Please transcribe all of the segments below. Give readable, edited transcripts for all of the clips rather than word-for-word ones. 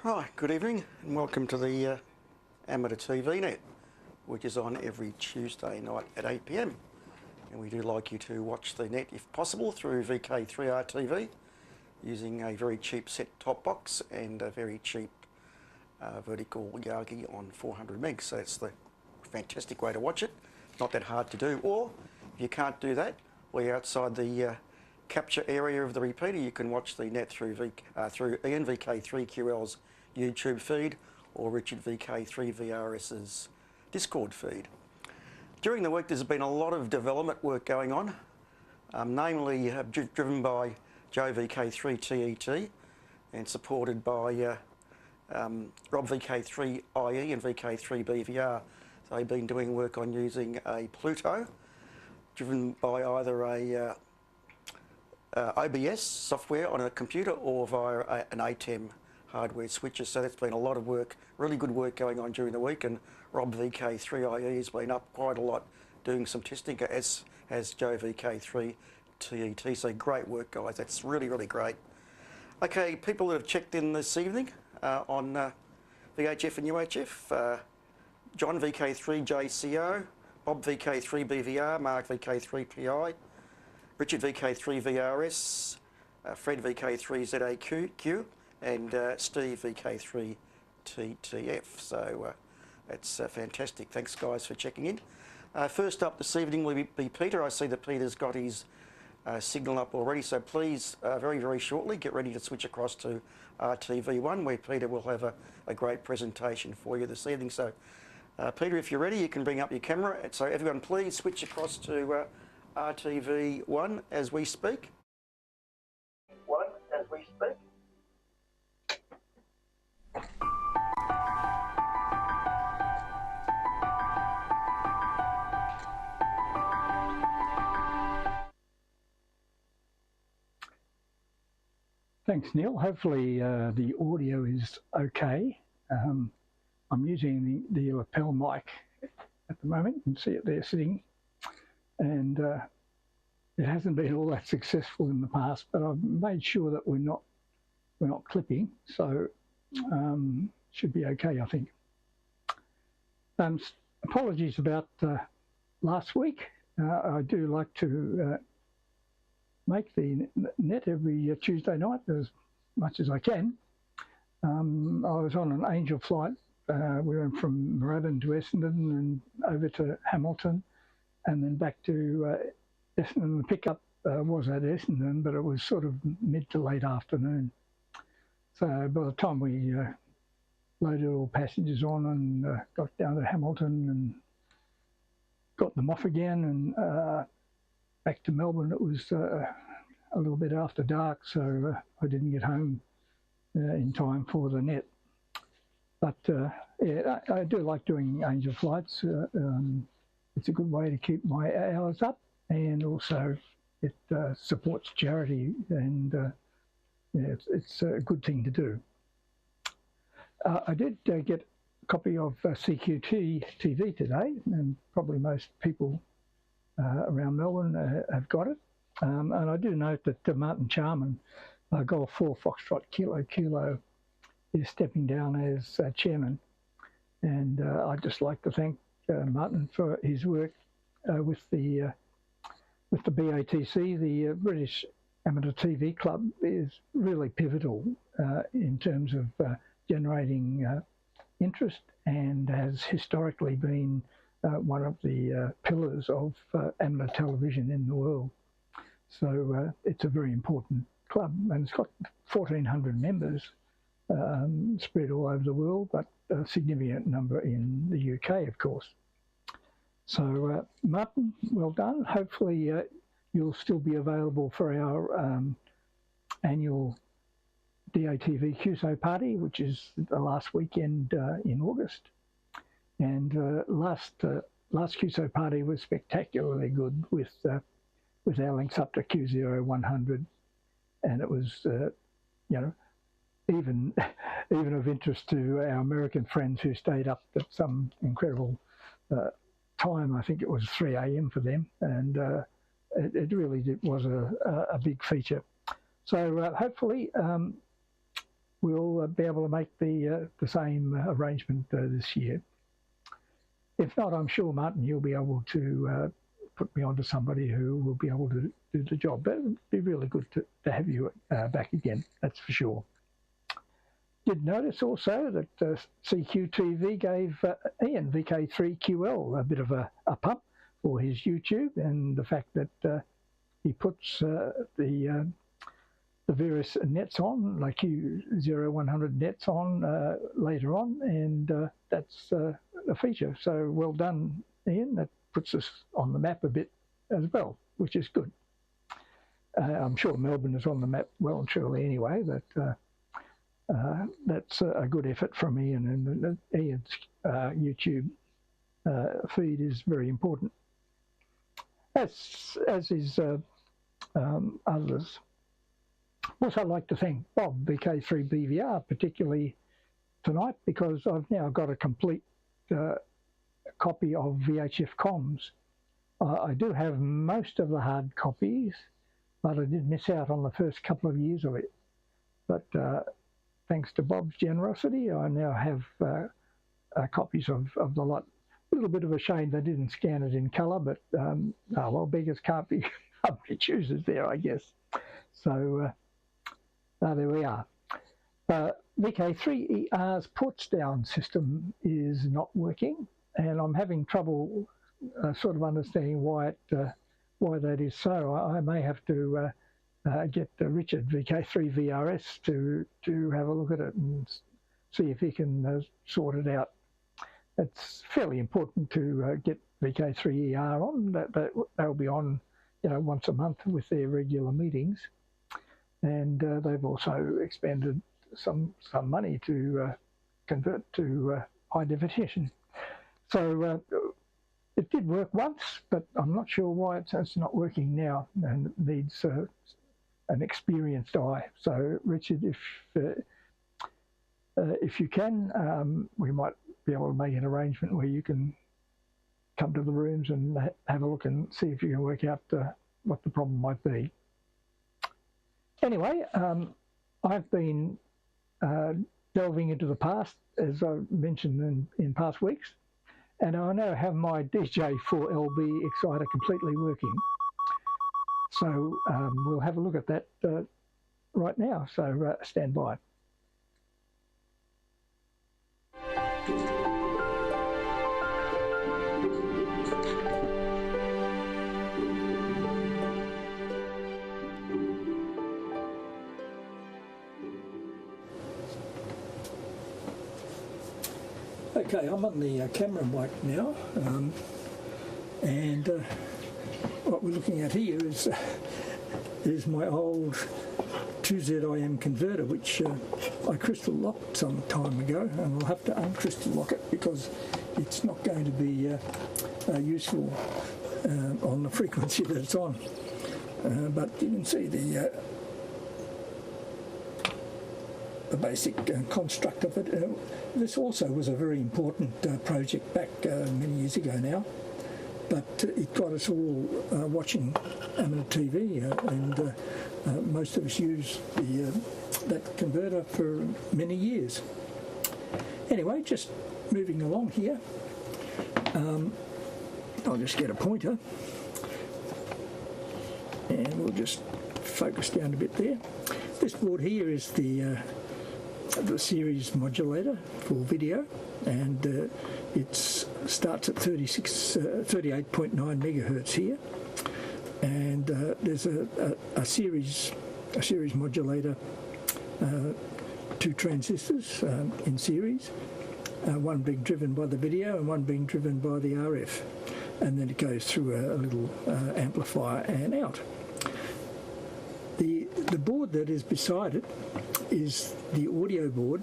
Hi, good evening and welcome to the Amateur TV Net, which is on every Tuesday night at 8 p.m. And we do like you to watch the net if possible through VK3R TV using a very cheap set-top box and a very cheap vertical Yagi on 400 megs. So that's the fantastic way to watch it. Not that hard to do. Or if you can't do that, we're outside the capture area of the repeater. You can watch the net through Ian VK3QL's YouTube feed or Richard VK3VRS's Discord feed. During the week there's been a lot of development work going on, namely driven by Joe VK3TET and supported by Rob VK3IE and VK3BVR. So they've been doing work on using a Pluto driven by either a OBS software on a computer or via an ATEM hardware switcher. So that's been a lot of work, really good work going on during the week, and Rob VK3IE has been up quite a lot doing some testing, as has Joe VK3TET. So great work, guys. That's really, really great. Okay, people that have checked in this evening on VHF and UHF, John VK3JCO, Bob VK3BVR, Mark VK3PI, Richard VK3VRS, Fred VK3ZAQ, and Steve VK3TTF. So that's fantastic. Thanks, guys, for checking in. First up this evening will be Peter. I see that Peter's got his signal up already, so please, very, very shortly, get ready to switch across to RTV1, where Peter will have a great presentation for you this evening. So, Peter, if you're ready, you can bring up your camera. So everyone, please switch across to RTV1 as we speak. Thanks, Neil. Hopefully the audio is okay. I'm using the lapel mic at the moment. You can see it there sitting. And it hasn't been all that successful in the past, but I've made sure that we're not clipping, so should be okay, I think. Apologies about last week. I do like to make the net every Tuesday night as much as I can. I was on an Angel flight. We went from Moorabbin to Essendon and over to Hamilton and then back to Essendon. The pickup was at Essendon, but it was sort of mid to late afternoon. So by the time we loaded all passengers on and got down to Hamilton and got them off again and back to Melbourne, it was a little bit after dark, so I didn't get home in time for the net. But yeah, I do like doing Angel flights. It's a good way to keep my hours up, and also it supports charity, and yeah, it's a good thing to do. I did get a copy of CQT TV today, and probably most people around Melbourne have got it. And I do note that Martin Charman, Golf 4 Foxtrot Kilo Kilo, is stepping down as chairman. And I'd just like to thank Martin for his work with the BATC. The British Amateur TV Club is really pivotal in terms of generating interest, and has historically been one of the pillars of amateur television in the world. So it's a very important club, and it's got 1,400 members spread all over the world, but a significant number in the UK, of course. So Martin, well done. Hopefully you'll still be available for our annual DATV QSO party, which is the last weekend in August. And last QSO party was spectacularly good with our links up to Q0100, and it was you know, even of interest to our American friends who stayed up at some incredible time. I think it was 3 a.m. for them, and it really was a big feature. So hopefully we'll be able to make the same arrangement this year. If not, I'm sure, Martin, you'll be able to put me on to somebody who will be able to do the job. But it'd be really good to have you back again, that's for sure. Did notice also that CQTV gave Ian, VK3QL, a bit of a pump for his YouTube, and the fact that he puts the various nets on, like Q0100 nets on later on, and that's a feature. So well done, Ian. That puts us on the map a bit as well, which is good. I'm sure Melbourne is on the map well and truly anyway, but that's a good effort from Ian, and Ian's YouTube feed is very important, as is others. Also, I'd like to thank Bob, VK3BVR, particularly tonight, because I've now got a complete copy of VHF comms. I do have most of the hard copies, but I did miss out on the first couple of years of it. But thanks to Bob's generosity, I now have copies of the lot. A little bit of a shame they didn't scan it in colour, but well, beggars can't be choosers there, I guess. So there we are. VK3ER's ports down system is not working, and I'm having trouble sort of understanding why that is so. I may have to get Richard, VK3VRS, to have a look at it and see if he can sort it out. It's fairly important to get VK3ER on. They'll be on, once a month with their regular meetings, and they've also expended some money to convert to high definition. So it did work once, but I'm not sure why it's not working now, and it needs an experienced eye. So Richard, if you can, we might be able to make an arrangement where you can come to the rooms and have a look and see if you can work out what the problem might be. Anyway, I've been delving into the past, as I mentioned in past weeks, and I now have my DJ4LB exciter completely working. So we'll have a look at that right now, so stand by. Okay, I'm on the camera mic now, and what we're looking at here is my old 2ZIM converter, which I crystal locked some time ago, and I'll have to uncrystal lock it because it's not going to be useful on the frequency that it's on. But you can see the basic construct of it. This also was a very important project back many years ago now, but it got us all watching amateur TV, and most of us used that converter for many years. Anyway, just moving along here, I'll just get a pointer, and we'll just focus down a bit there. This board here is the series modulator for video, and it starts at 38.9 megahertz here, and there's a series modulator, two transistors in series, one being driven by the video and one being driven by the RF, and then it goes through a little amplifier and out. The board that is beside it is the audio board,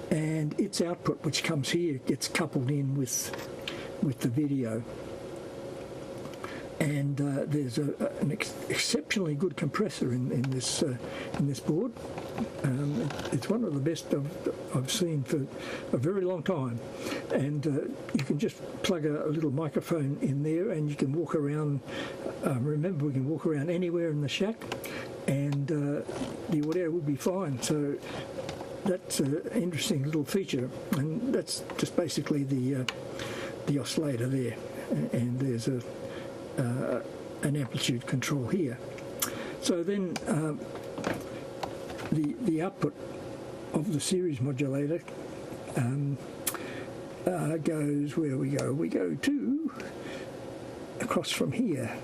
and its output, which comes here, gets coupled in with the video. And there's an exceptionally good compressor in this board. It's one of the best I've seen for a very long time. And you can just plug a little microphone in there, and you can walk around. Remember, we can walk around anywhere in the shack, and the audio would be fine. So that's an interesting little feature, and that's just basically the oscillator there, and there's an amplitude control here. So then the output of the series modulator goes, where do we go? We go to across from here.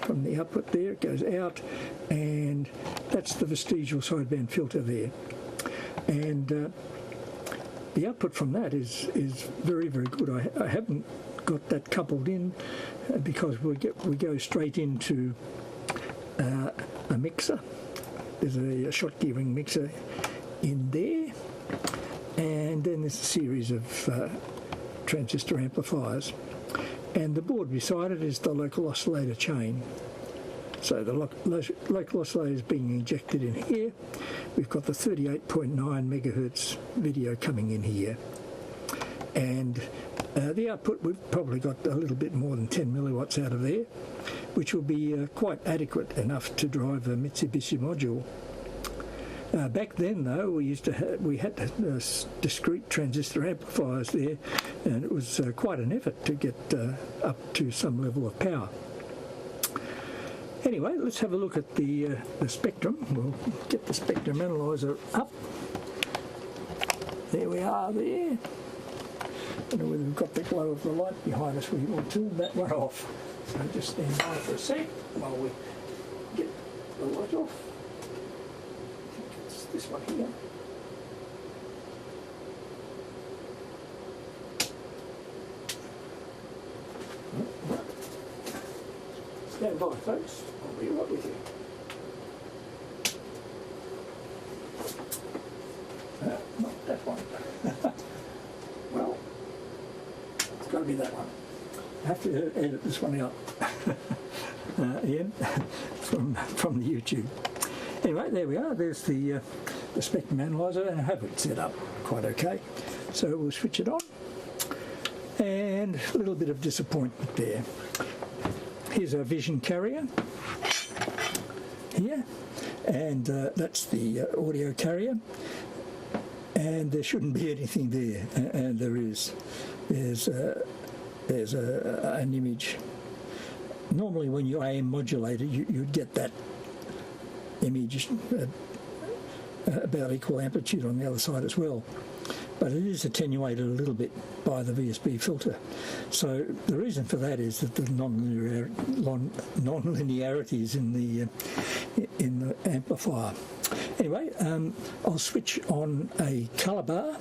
From the output there, it goes out, and that's the vestigial sideband filter there. And the output from that is very, very good. I haven't got that coupled in because we go straight into a mixer. There's a shot gearing mixer in there, and then there's a series of transistor amplifiers. And the board beside it is the local oscillator chain. So the local oscillator is being injected in here. We've got the 38.9 megahertz video coming in here. And the output, we've probably got a little bit more than 10 milliwatts out of there, which will be quite adequate enough to drive a Mitsubishi module. Back then, though, we had discrete transistor amplifiers there, and it was quite an effort to get up to some level of power. Anyway, let's have a look at the spectrum. We'll get the spectrum analyzer up. There we are there. I don't know whether we've got the glow of the light behind us. We will turn that one off. So just stand by for a sec while we get the light off. This one here. Stand by, folks. I'll be right with you. Not that one. Well, it's got to be that one. I have to edit this one out, Ian, from the YouTube. Anyway, there we are. There's the spectrum analyzer, and I have it set up quite okay. So we'll switch it on, and a little bit of disappointment there. Here's our vision carrier here, and that's the audio carrier. And there shouldn't be anything there, and there is. There's an image. Normally, when you AM modulated, you'd get that image about equal amplitude on the other side as well, but it is attenuated a little bit by the VSB filter. So the reason for that is that the non-linearities in the amplifier. Anyway, I'll switch on a colour bar,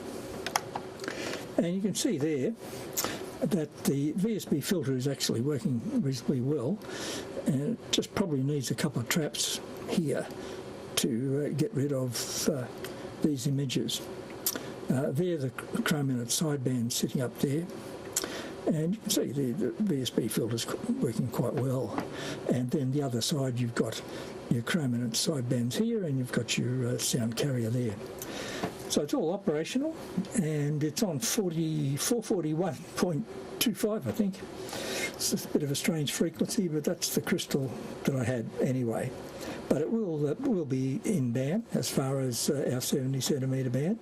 and you can see there that the VSB filter is actually working reasonably well, and it just probably needs a couple of traps here to get rid of these images. There, the chrominate sideband sitting up there, and you can see the VSB filter's working quite well. And then the other side, you've got your chrominate sidebands here, and you've got your sound carrier there. So it's all operational, and it's on 441.25, I think. It's a bit of a strange frequency, but that's the crystal that I had anyway. But it will be in band as far as our 70 centimetre band,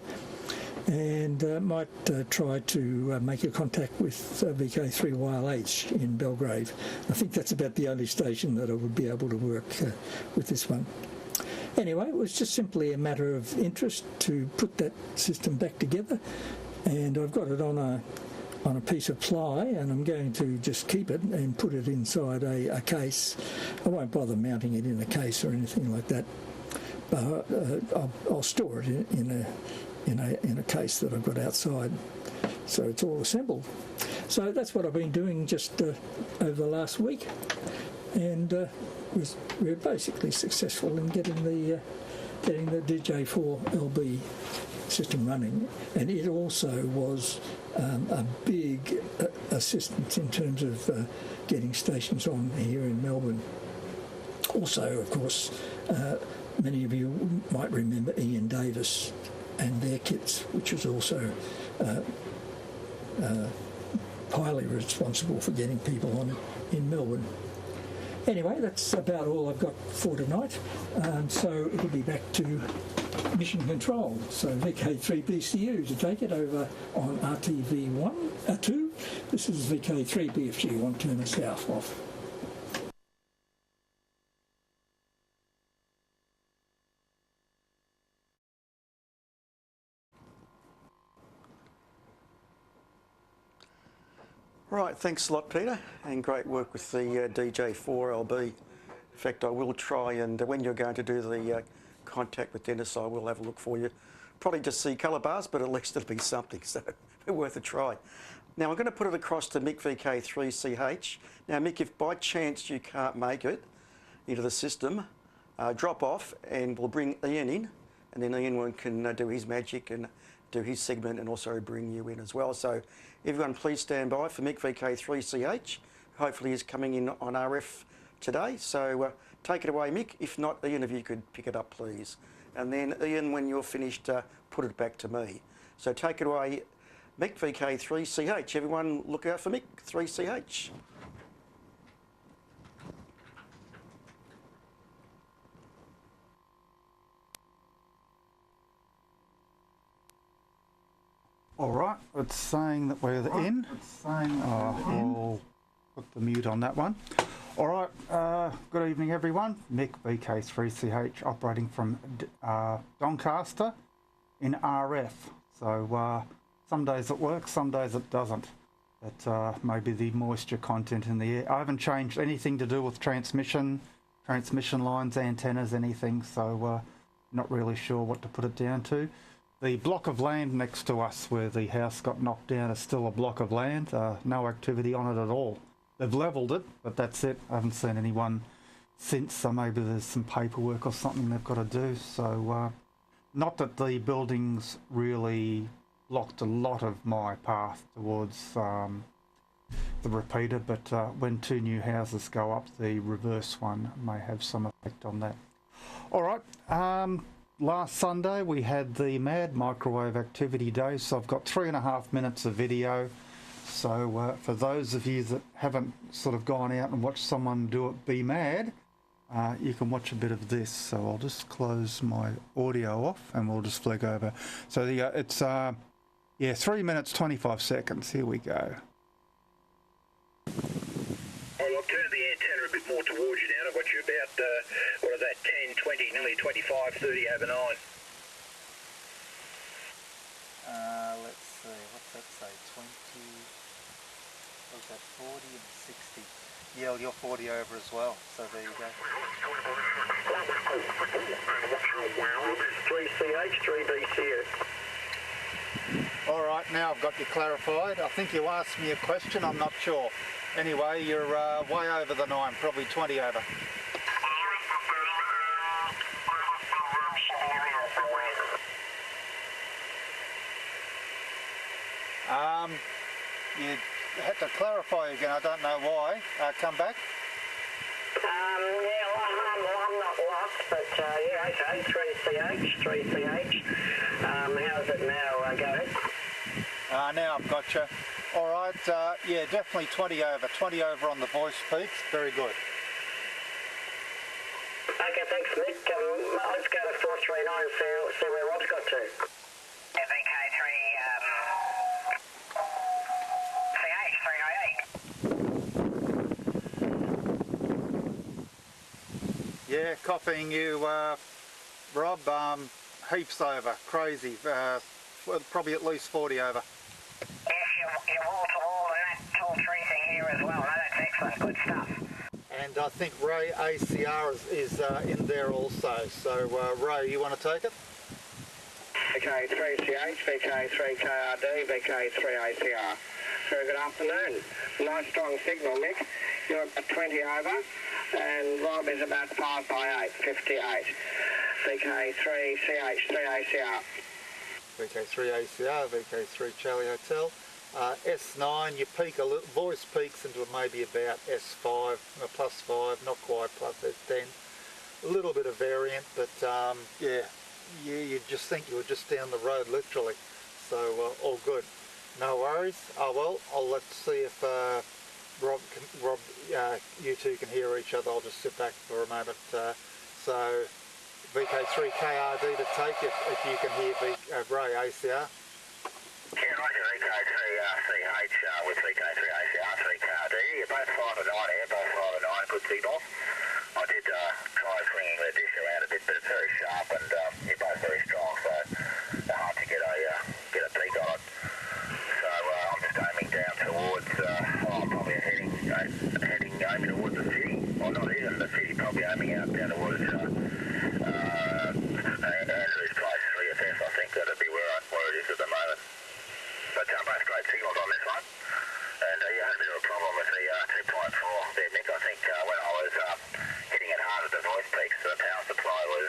and might try to make a contact with VK3YLH in Belgrave. I think that's about the only station that I would be able to work with this one. Anyway, it was just simply a matter of interest to put that system back together, and I've got it on a piece of ply, and I'm going to just keep it and put it inside a case. I won't bother mounting it in a case or anything like that, but I'll store it in a case that I've got outside, so it's all assembled. So that's what I've been doing just over the last week, and we're basically successful in getting the DJ4 LB system running, and it also was a big assistance in terms of getting stations on here in Melbourne. Also, of course, many of you might remember Ian Davis and their kits, which was also highly responsible for getting people on in Melbourne. Anyway, that's about all I've got for tonight. So it'll be back to mission control. So VK3BCU to take it over on RTV 2. This is VK3BFG, 1 turner south off. Right, thanks a lot, Peter, and great work with the DJ4LB. In fact, I will try, and when you're going to do the contact with Dennis, I will have a look for you. Probably just see colour bars, but at least it'll be something, so worth a try. Now I'm going to put it across to Mick VK3CH. Now Mick, if by chance you can't make it into the system, drop off and we'll bring Ian in, and then Ian can do his magic and do his segment and also bring you in as well. So everyone please stand by for Mick VK3CH. Hopefully he's coming in on RF today. So take it away, Mick. If not, Ian, if you could pick it up, please. And then Ian, when you're finished, put it back to me. So take it away, Mick VK3CH. Everyone look out for Mick 3CH. All right, it's saying that we're in. We'll put the mute on that one. All right, good evening everyone. Mick VK3CH operating from Doncaster in RF. So some days it works, some days it doesn't. But maybe the moisture content in the air. I haven't changed anything to do with transmission lines, antennas, anything. So not really sure what to put it down to. The block of land next to us where the house got knocked down is still a block of land. No activity on it at all. They've levelled it, but that's it. I haven't seen anyone since, so maybe there's some paperwork or something they've got to do. So not that the buildings really blocked a lot of my path towards the repeater, but when 2 new houses go up, the reverse one may have some effect on that. All right. Last Sunday we had the Mad Microwave Activity Day, so I've got 3.5 minutes of video. So for those of you that haven't sort of gone out and watched someone do it be mad, you can watch a bit of this. So I'll just close my audio off and we'll just flick over. So it's 3 minutes 25 seconds. Here we go. I'll turn the antenna a bit more towards you now. I've got you about, what is that, 10, 20, nearly 25, 30 over 9. Let's see, what's that say, 20, what's that, 40 and 60. Yeah, well, you're 40 over as well, so there you go. 3CH, 3BCU. All right, now I've got you clarified. I think you asked me a question, I'm not sure. Anyway, you're way over the 9, probably 20 over. You had to clarify again, I don't know why. Come back. I'm not lost, but yeah, okay, 3CH. How's it now, go ahead? Now I've got you. All right, yeah, definitely 20 over on the voice peaks, very good. Okay, thanks, Nick. Let's go to 439 and see where Rob's got to. Yeah, copying you, Rob, heaps over, crazy, probably at least 40 over. Yes, you're wall-to-wall and that tall tree thing here as well. No, that's excellent, good stuff. And I think Ray ACR is in there also, so Ray, you want to take it? Okay, 3CH, VK3KRD, VK3ACR. Very good afternoon. Nice strong signal, Nick. You're at 20 over, and Rob is about 5 by 8, 58. VK3CH, 3ACR. VK3ACR, VK3 Charlie Hotel. S9, you peak a little, voice peaks into maybe about S5, +5, not quite plus S10. A little bit of variant, but yeah, you just think you were just down the road literally. So all good. No worries. Oh well, let's see if Rob, you two can hear each other. I'll just sit back for a moment. So VK3KRD to take if you can hear Ray ACR. Yeah, Roger, VK3CH with VK3ACR, 3KRD. You're both 5 to 9 here, both 5 to 9, good signals. I did try swinging the dish around a bit, but it's very sharp and you're both very strong, so it's hard to get a peak on it. So I'm just aiming down towards, I'm probably heading towards the city, or not even the city, probably aiming out down towards Andrew's place, 3FS, I think that'd be where it is at the moment. But both great signals on this one. And you had a bit of a problem with the 2.4 there, Nick. I think when I was hitting it hard at the voice peaks, the power supply was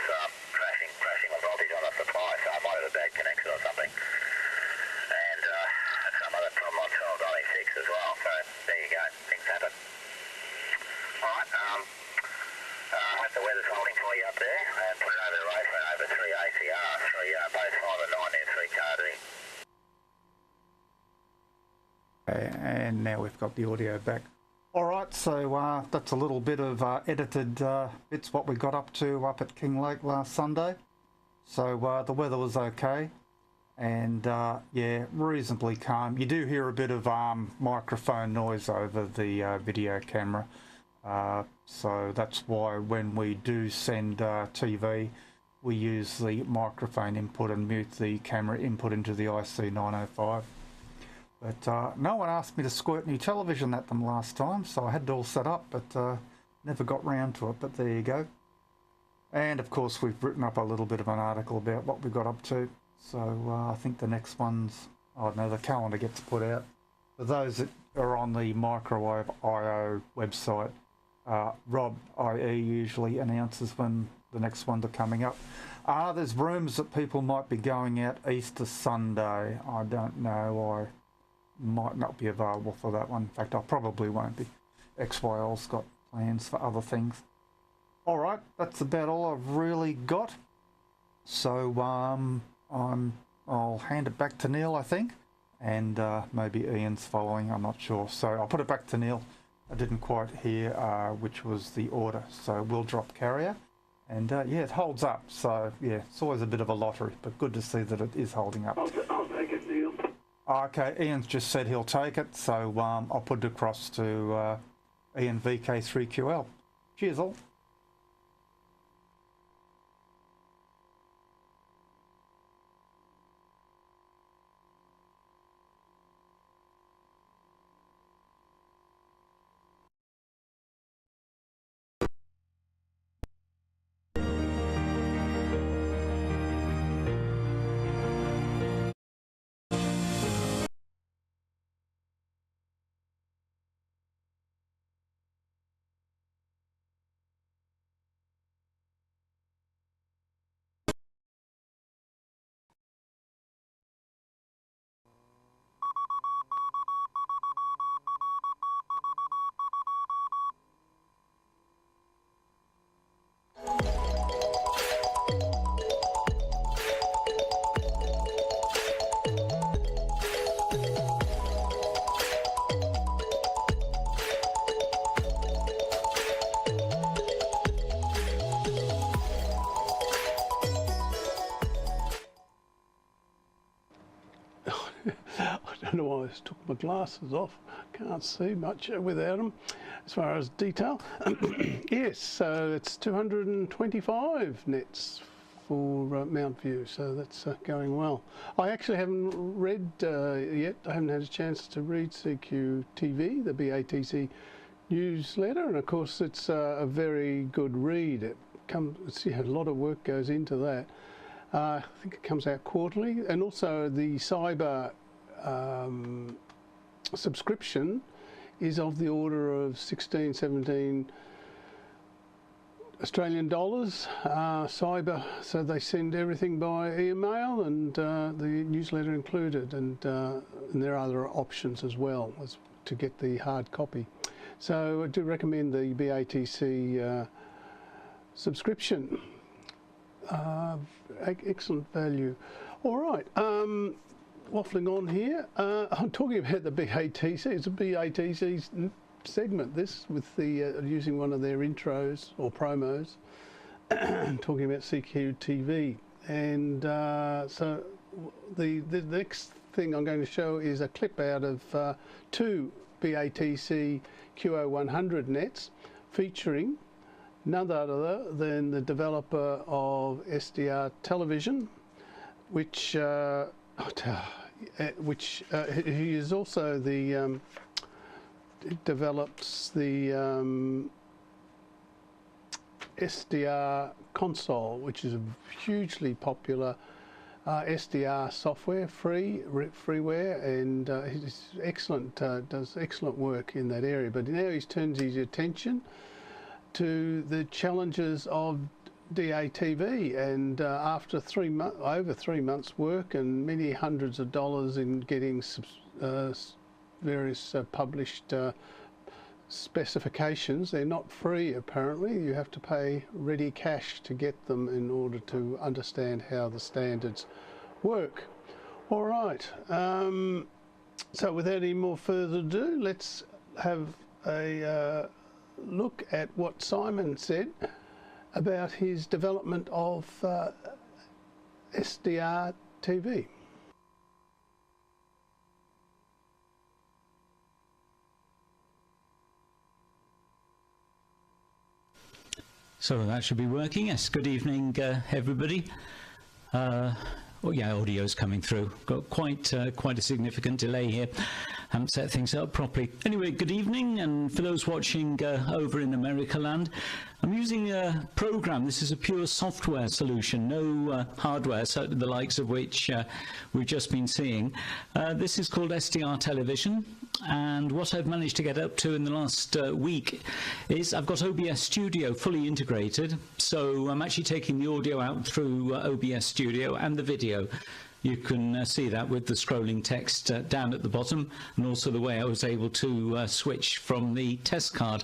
crashing the voltage on the supply, so I might have a bad connection or something. And some other problem on 12.96 as well, so there you go, things happen. Alright, I hope the weather's holding for you up there, and put it over the race and over 3 ACR, 3 both 5 and 9 there, 3 KRD. And now we've got the audio back. Alright, so that's a little bit of edited bits what we got up to up at King Lake last Sunday. So the weather was okay, and yeah, reasonably calm. You do hear a bit of microphone noise over the video camera, so that's why when we do send TV, we use the microphone input and mute the camera input into the IC905. But no one asked me to squirt new television at them last time, so I had it all set up, but never got round to it, but there you go. And of course we've written up a little bit of an article about what we got up to, so I think the next one's, I don't know, the calendar gets put out. For those that are on the Microwave IO website, Rob IE usually announces when the next ones are coming up. There's rumours that people might be going out Easter Sunday. I don't know, I might not be available for that one. In fact, I probably won't be. XYL's got plans for other things. Alright, that's about all I've really got. So I'll hand it back to Neil, I think. And maybe Ian's following, I'm not sure. So I'll put it back to Neil. I didn't quite hear which was the order. So we'll drop carrier. And yeah, it holds up. So yeah, it's always a bit of a lottery, but good to see that it is holding up. I'll take it, Neil. Okay, Ian's just said he'll take it, so I'll put it across to Ian VK3QL. Cheers all. I don't know why I just took my glasses off. Can't see much without them as far as detail. Yes, so it's 225 nets for Mount View, so that's going well. I actually haven't read yet, I haven't had a chance to read CQ TV, the BATC newsletter, and of course it's a very good read. It comes, a lot of work goes into that. I think it comes out quarterly, and also the cyber subscription is of the order of 16, 17 Australian dollars, cyber, so they send everything by email and the newsletter included, and there are other options as well as to get the hard copy. So I do recommend the BATC subscription. Excellent value. All right, waffling on here. I'm talking about the BATC. It's a BATC segment this with the using one of their intros or promos, talking about CQTV. And so the next thing I'm going to show is a clip out of 2 BATC QO100 nets featuring none other than the developer of SDR Television, which he is also the develops the SDR console, which is a hugely popular SDR software, freeware, and he's excellent, does excellent work in that area. But now he's turned his attention to the challenges of DATV, and after over 3 months work and many hundreds of dollars in getting various published specifications, they're not free apparently. You have to pay ready cash to get them in order to understand how the standards work. All right, so without any more further ado, let's have a look at what Simon said about his development of SDR TV. So that should be working. Yes, good evening everybody. Well, yeah, audio's coming through. Got quite a significant delay here. Haven't set things up properly. Anyway, good evening, and for those watching over in America land, I'm using a program. This is a pure software solution, no hardware, so the likes of which we've just been seeing. This is called SDR Television, and what I've managed to get up to in the last week is I've got OBS Studio fully integrated, so I'm actually taking the audio out through OBS Studio and the video. You can see that with the scrolling text down at the bottom, and also the way I was able to switch from the test card.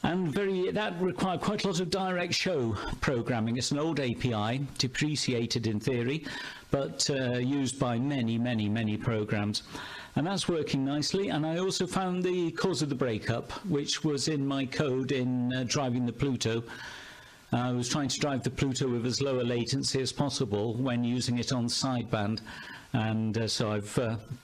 And that required quite a lot of direct show programming. It's an old API, depreciated in theory, but used by many programs. And that's working nicely. And I also found the cause of the breakup, which was in my code in driving the Pluto. I was trying to drive the Pluto with as low a latency as possible when using it on sideband. And so I've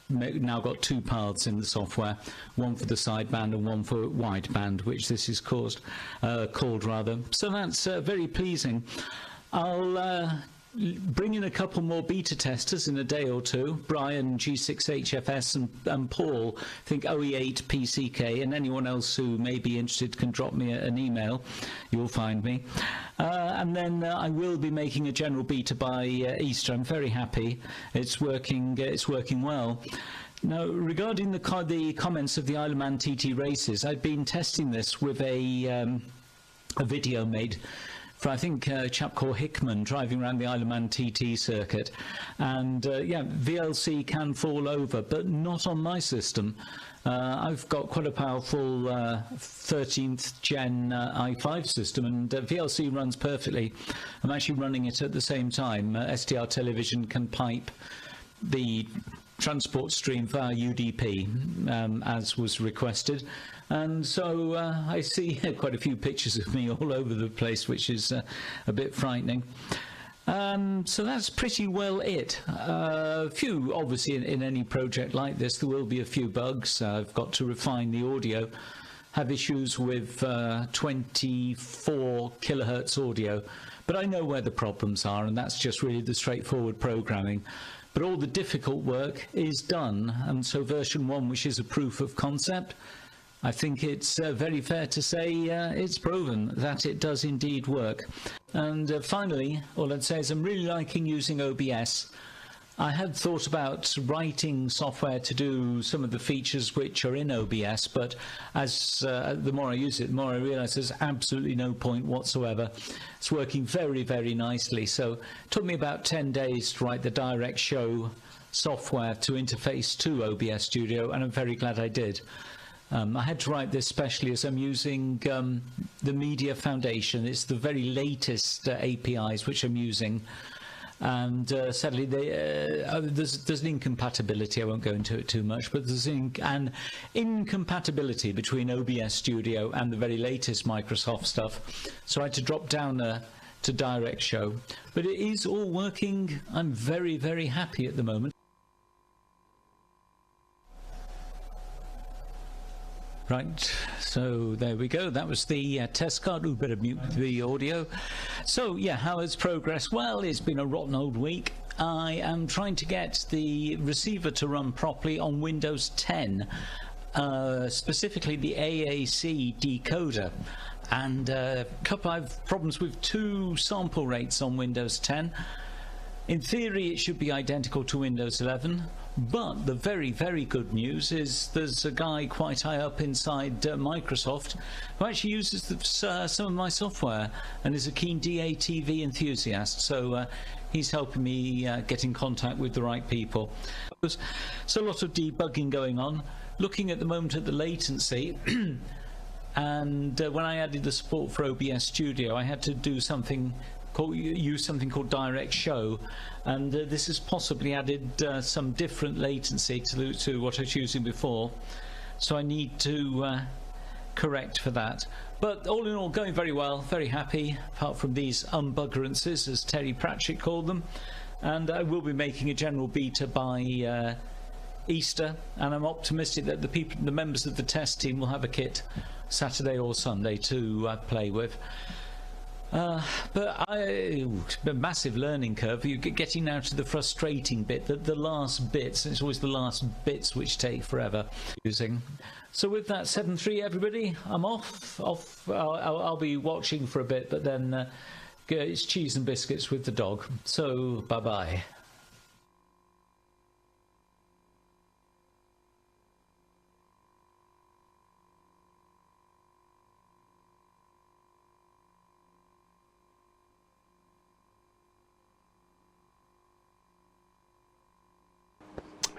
now got 2 paths in the software, one for the sideband and one for wideband, which this is called rather. So that's very pleasing. I'll bring in a couple more beta testers in a day or two, Brian G6HFS and Paul, I think OE8 PCK, and anyone else who may be interested can drop me an email. You'll find me. And then I will be making a general beta by Easter. I'm very happy. It's working well. Now, regarding the comments of the Isle of Man TT races, I've been testing this with a video made for, I think, a chap called Hickman driving around the Isle of Man TT circuit. And yeah, VLC can fall over, but not on my system. I've got quite a powerful 13th gen i5 system, and VLC runs perfectly. I'm actually running it at the same time. SDR Television can pipe the transport stream via UDP, as was requested. And so I see quite a few pictures of me all over the place, which is a bit frightening. So that's pretty well it. A few, obviously, in any project like this, there will be a few bugs. I've got to refine the audio. Have issues with 24 kilohertz audio, but I know where the problems are, and that's just really the straightforward programming. But all the difficult work is done, and so version 1, which is a proof of concept, I think it's very fair to say it's proven that it does indeed work. And finally, all I'd say is I'm really liking using OBS. I had thought about writing software to do some of the features which are in OBS, but as the more I use it, the more I realise there's absolutely no point whatsoever. It's working very nicely. So it took me about 10 days to write the direct show software to interface to OBS Studio, and I'm very glad I did. I had to write this specially as I'm using the Media Foundation. It's the very latest APIs which I'm using. and sadly there's an incompatibility. I won't go into it too much, but there's an incompatibility between OBS Studio and the very latest Microsoft stuff, so I had to drop down to Direct Show, but it is all working. I'm very, very happy at the moment. Right, so there we go. That was the test card. We better mute the audio. So yeah, how has progress? Well, it's been a rotten old week. I am trying to get the receiver to run properly on Windows 10, specifically the AAC decoder. And I have problems with 2 sample rates on Windows 10. In theory, it should be identical to Windows 11, but the very, very good news is there's a guy quite high up inside Microsoft who actually uses some of my software and is a keen DATV enthusiast. So he's helping me get in contact with the right people. So a lot of debugging going on. Looking at the moment at the latency. And when I added the support for OBS Studio, I had to do use something called Direct Show, and this has possibly added some different latency to what I was using before, so I need to correct for that. But all in all, going very well, very happy, apart from these unbuggerances, as Terry Pratchett called them. And I will be making a general beta by Easter, and I'm optimistic that the members of the test team will have a kit Saturday or Sunday to play with. But it's a massive learning curve. You're getting now to the frustrating bit, the last bits. It's always the last bits which take forever using. So with that, 7-3 everybody, I'm off. I'll be watching for a bit, but then it's cheese and biscuits with the dog. So bye-bye.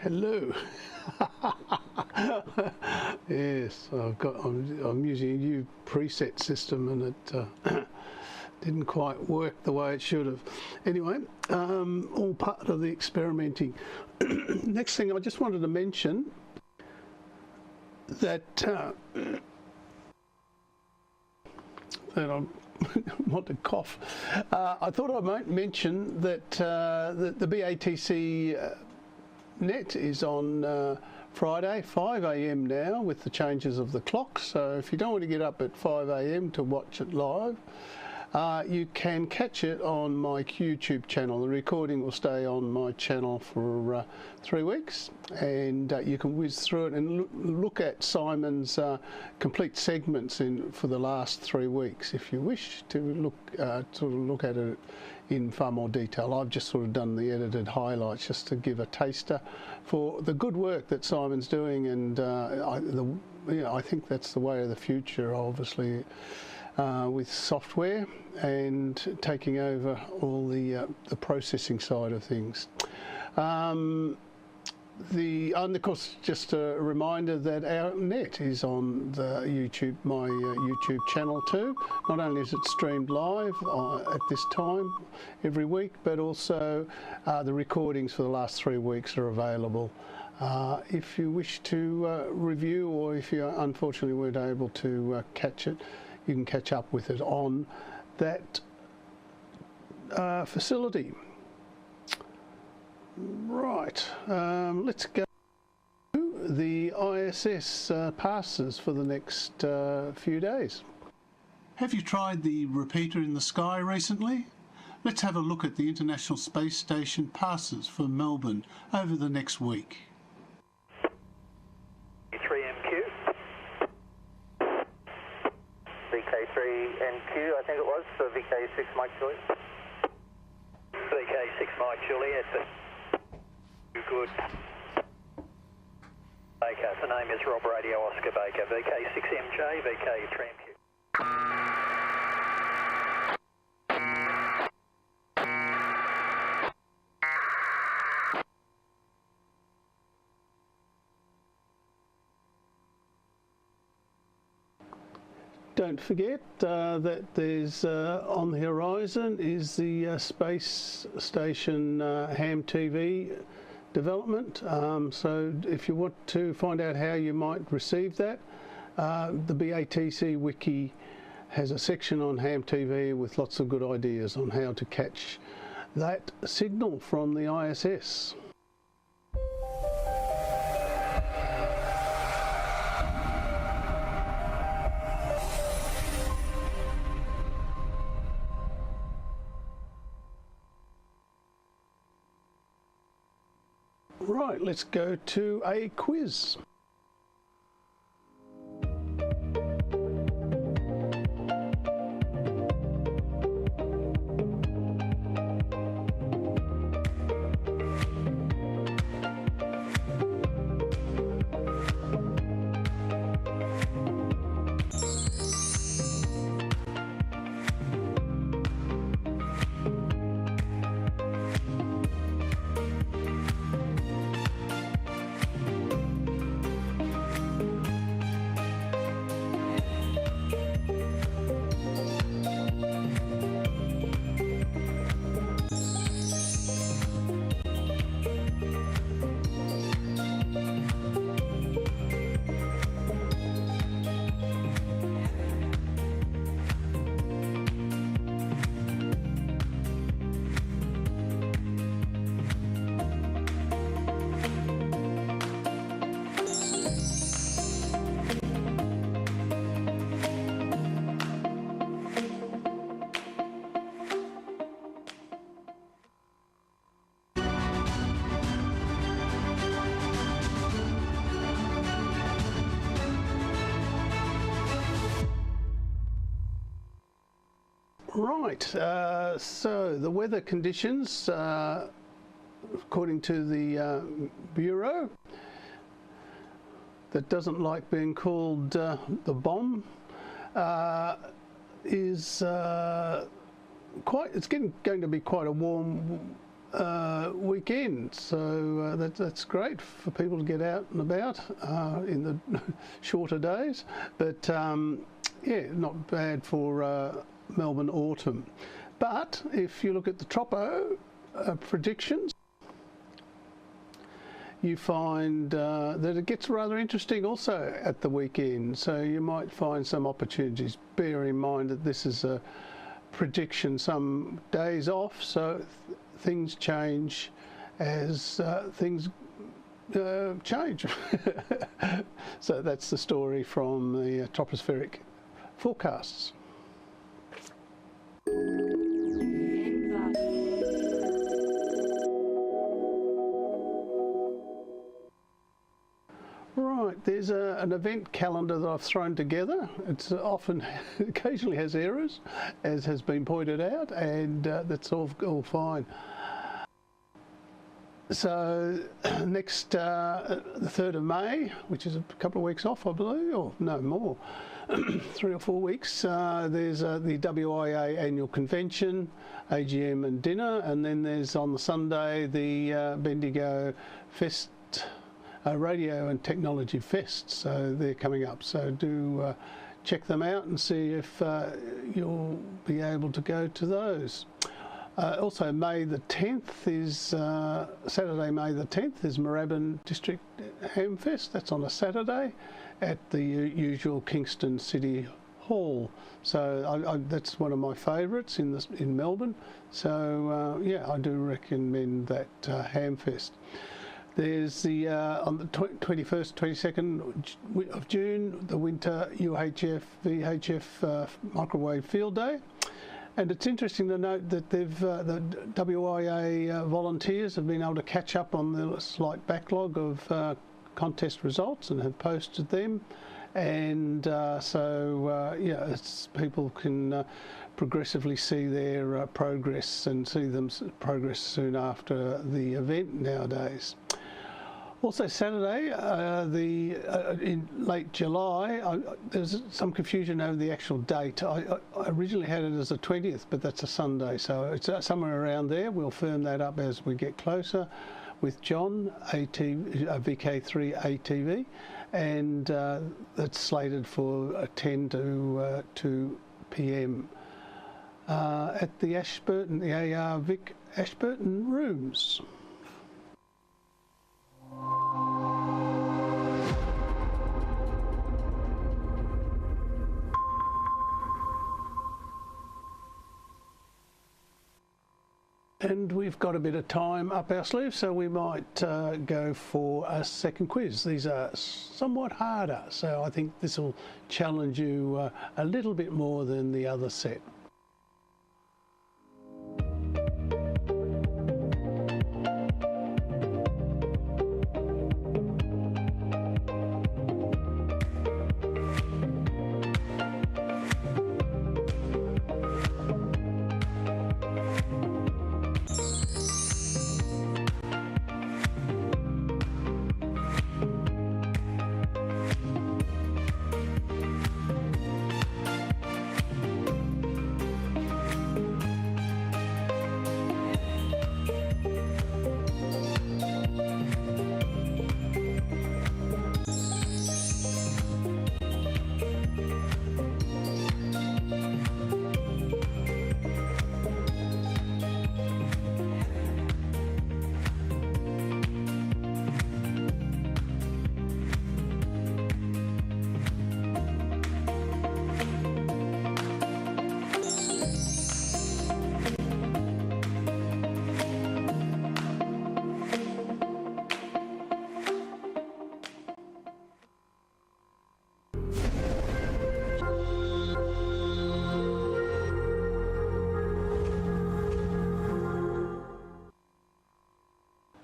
Hello. Yes, I'm using a new preset system, and it didn't quite work the way it should have. Anyway, all part of the experimenting. Next thing, I just wanted to mention that I want to cough. I thought I might mention that the BATC net is on Friday, 5 AM now, with the changes of the clock. So if you don't want to get up at 5 AM to watch it live, you can catch it on my YouTube channel. The recording will stay on my channel for 3 weeks, and you can whiz through it and look at Simon's complete segments for the last 3 weeks, if you wish to look at it in far more detail. I've just sort of done the edited highlights just to give a taster for the good work that Simon's doing, and I think that's the way of the future, obviously, with software and taking over all the processing side of things. And of course, just a reminder that our net is on the my YouTube channel too. Not only is it streamed live at this time every week, but also the recordings for the last 3 weeks are available. If you wish to review, or if you unfortunately weren't able to catch it, you can catch up with it on that facility. Right, let's go to the ISS passes for the next few days. Have you tried the repeater in the sky recently? Let's have a look at the International Space Station passes for Melbourne over the next week. 3MQ. VK3NQ, I think it was, for VK6 Mike Juliet. VK6 Mike Juliet. Good. Baker, the name is Rob Radio Oscar Baker, VK6MJ, VK3MQ. don't forget that there's on the horizon is the space station ham TV development. So if you want to find out how you might receive that, the BATC wiki has a section on ham TV with lots of good ideas on how to catch that signal from the ISS. Right, let's go to a quiz. Right, so the weather conditions, according to the Bureau, that doesn't like being called the bomb, is it's going to be quite a warm weekend, so that's great for people to get out and about in the shorter days, but yeah, not bad for Melbourne autumn. But if you look at the Tropo predictions, you find that it gets rather interesting also at the weekend, so you might find some opportunities. Bear in mind that this is a prediction some days off, so things change as things change. So that's the story from the tropospheric forecasts. Right, there's an event calendar that I've thrown together. It's occasionally has errors, as has been pointed out, and that's all fine. So next, the 3rd of May, which is a couple of weeks off, I believe, or no more, 3 or 4 weeks, there's the WIA annual convention, AGM and dinner, and then there's on the Sunday the Bendigo Fest, Radio and Technology Fest, so they're coming up, so do check them out and see if you'll be able to go to those. Also May the 10th is, Saturday May the 10th is Moorabbin District Hamfest. That's on a Saturday at the usual Kingston City Hall. So that's one of my favourites in Melbourne. So yeah, I do recommend that Hamfest. There's the on the 21st, 22nd of June, the Winter UHF VHF Microwave Field Day. And it's interesting to note that the WIA volunteers have been able to catch up on the slight backlog of contest results and have posted them. And so, yeah, people can progressively see their progress and see them progress soon after the event nowadays. Also Saturday, in late July, there's some confusion over the actual date. I originally had it as the 20th, but that's a Sunday, so it's somewhere around there. We'll firm that up as we get closer. with John, VK3 ATV, and that's slated for 10 to 2 p.m. At the Ashburton, the AR Vic Ashburton Rooms. And we've got a bit of time up our sleeve, so we might go for a second quiz. These are somewhat harder, so I think this will challenge you a little bit more than the other set.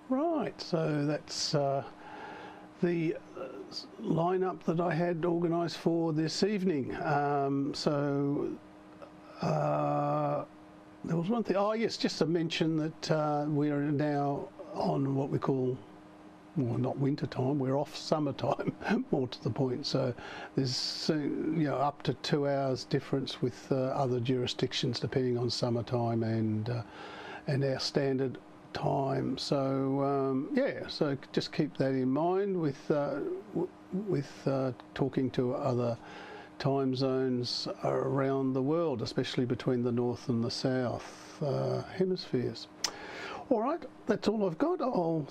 Right, so that's the lineup that I had organised for this evening. There was one thing, oh yes, just to mention that we are now on what we call, well, not winter time, we're off summertime, more to the point. So there's up to 2 hours difference with other jurisdictions depending on summertime and our standard time. So so just keep that in mind with talking to other time zones around the world, especially between the north and the south hemispheres. All right, that's all I've got. I'll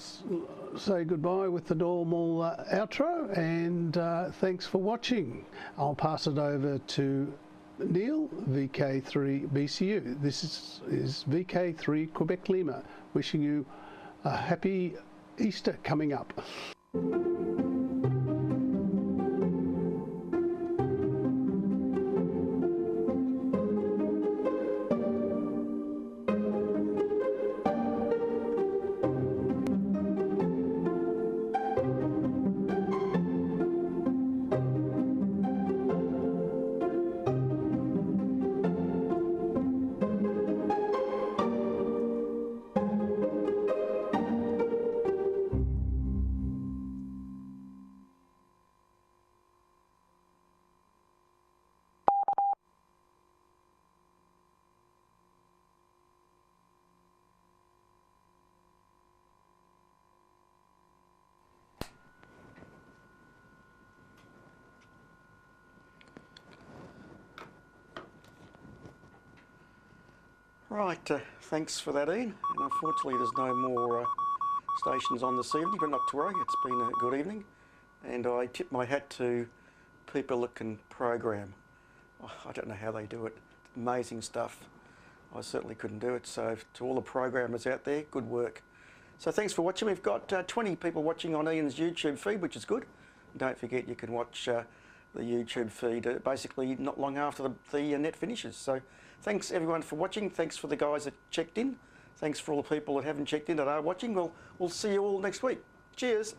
say goodbye with the normal outro, and thanks for watching. I'll pass it over to Neil, VK3 BCU. This is VK3 Quebec Lima, wishing you a happy Easter coming up. Right, thanks for that, Ian. And unfortunately there's no more stations on this evening, but not to worry, it's been a good evening. And I tip my hat to people that can program. I don't know how they do it. Amazing stuff. I certainly couldn't do it. So to all the programmers out there, good work. So thanks for watching. We've got 20 people watching on Ian's YouTube feed, which is good. And don't forget you can watch the YouTube feed basically not long after the net finishes. So thanks everyone for watching. Thanks for the guys that checked in. Thanks for all the people that haven't checked in that are watching. We'll see you all next week. Cheers.